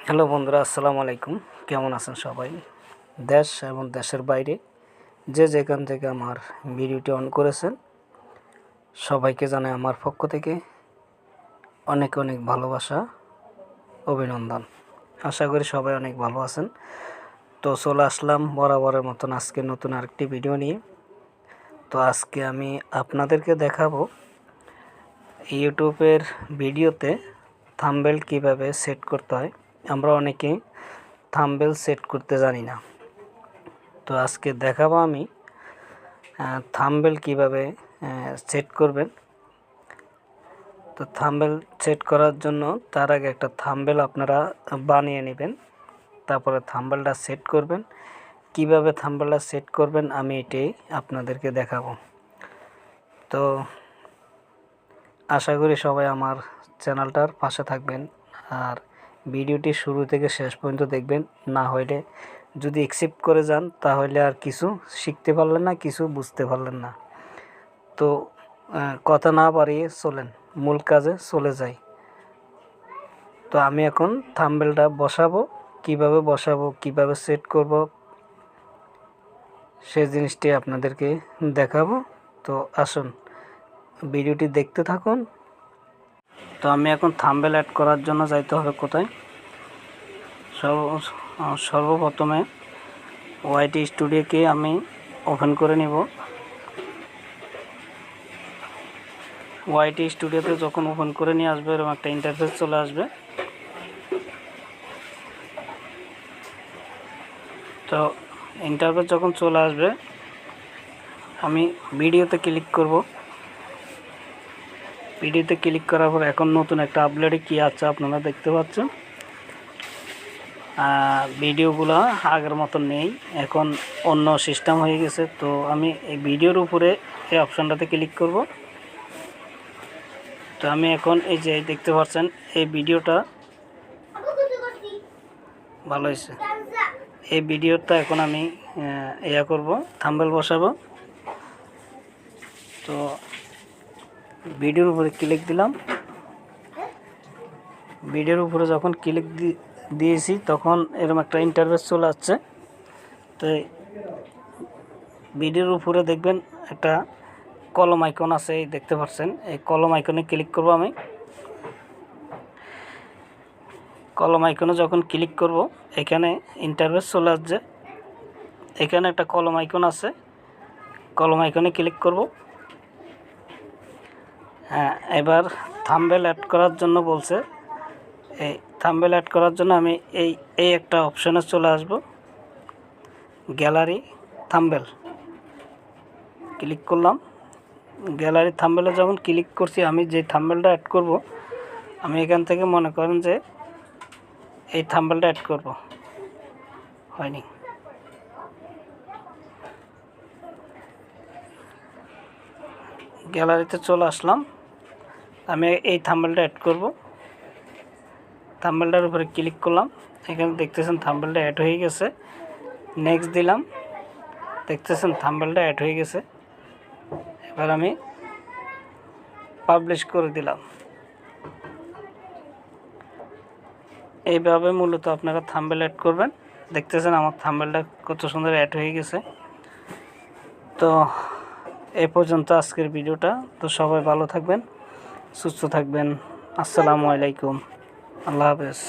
Hello বন্ধুরা, আসসালামু আলাইকুম। কেমন আছেন সবাই? দেশ এবং দেশের বাইরে যে যেখান থেকে আমার ভিডিওটি অন করেছেন সবাইকে জানাই আমার পক্ষ থেকে অনেক অনেক ভালোবাসা, অভিনন্দন। আশা করি সবাই অনেক ভালো আছেন। তো চলে আসলাম বরাবরের মতন আজকে নতুন আরেকটি ভিডিও নিয়ে। তো আজকে আমি আপনাদেরকে দেখাবো ইউটিউবের ভিডিওতে থাম্বনেল কিভাবে সেট করতে হয়। আমরা অনেকে থাম্বনেল সেট করতে জানি না। তো আজকে দেখাবো আমি থাম্বনেল কিভাবে সেট করবেন। তো থাম্বনেল সেট করার জন্য তার আগে একটা থাম্বনেল আপনারা বানিয়ে নেবেন, তারপরে থাম্বনেলটা সেট করবেন। কিভাবে থাম্বনেলটা সেট করবেন আমি এটাই আপনাদেরকে দেখাবো। তো আশা করি সবাই আমার চ্যানেলটার পাশে থাকবেন আর ভিডিওটি শুরু থেকে শেষ পর্যন্ত দেখবেন। না হলে যদি অ্যাকসেপ্ট করে যান তাহলে আর কিছু শিখতে পারলেন না, কিছু বুঝতে পারলেন না। তো কথা না বাড়িয়ে চলেন, মূল কাজে চলে যাই। তো আমি এখন থাম্বনেলটা বসাবো, কিভাবে সেট করব সেই জিনিসটি আপনাদেরকে দেখাবো। তো আসুন ভিডিওটি দেখতে থাকুন। তো আমি এখন থাম্বনেল অ্যাড করার জন্য যাইতে হবে কোথায়? সর্বপ্রথমে ওয়াইটি স্টুডিওকে আমি ওপেন করে নিব। ওয়াইটি স্টুডিওতে যখন ওপেন করে নিয়ে আসবে এরকম একটা ইন্টারফেস চলে আসবে। তো ইন্টারফেস যখন চলে আসবে আমি ভিডিওতে ক্লিক করব। ভিডিওতে ক্লিক করার পর এখন নতুন একটা আপলোডে কি আছে আপনারা দেখতে পাচ্ছেন। ভিডিওগুলো আগের মতন নেই, এখন অন্য সিস্টেম হয়ে গেছে। তো আমি এই ভিডিওর উপরে এই অপশানটাতে ক্লিক করব। তো আমি এখন এই যে দেখতে পাচ্ছেন এই ভিডিওটা ভালো হয়েছে। এই ভিডিওটা এখন আমি করব, থাম্বনেল বসাবো। তো ভিডিওর উপরে ক্লিক দিলাম। ভিডিওর উপরে যখন ক্লিক দিয়েছি তখন এরকম একটা ইন্টারফেস চলে আসছে। তো ভিডিওর উপরে দেখবেন একটা কলম আইকন আছে, এই দেখতে পাচ্ছেন। এই কলম আইকনে ক্লিক করব। আমি কলম আইকনে যখন ক্লিক করব এখানে ইন্টারফেস চলে আসছে। এখানে একটা কলম আইকন আছে, কলম আইকনে ক্লিক করব। এবার থাম্বনেল অ্যাড করার জন্য বলছে। এই থাম্বনেল অ্যাড করার জন্য আমি এই একটা অপশানে চলে আসব, গ্যালারি থাম্বনেল ক্লিক করলাম। গ্যালারি থাম্বনেলে যখন ক্লিক করছি আমি যে থাম্বনেলটা অ্যাড করব আমি এখান থেকে মনে করেন যে এই থাম্বনেলটা অ্যাড করব, হয়নি। গ্যালারিতে চলে আসলাম, আমি এই থাম্বনেলটা অ্যাড করব। থাম্বনেলটার উপরে ক্লিক করলাম, এখানে দেখতেছেন থাম্বনেলটা অ্যাড হয়ে গেছে। নেক্সট দিলাম, দেখতেছেন থাম্বনেলটা অ্যাড হয়ে গেছে। এবার আমি পাবলিশ করে দিলাম। এইভাবে মূলত আপনারা থাম্বনেল অ্যাড করবেন। দেখতেছেন আমার থাম্বনেলটা কত সুন্দর অ্যাড হয়ে গেছে। তো এই পর্যন্ত আজকের ভিডিওটা। তো সবাই ভালো থাকবেন, সুস্থ থাকবেন। আসসালামু আলাইকুম, আল্লাহ হাফেজ।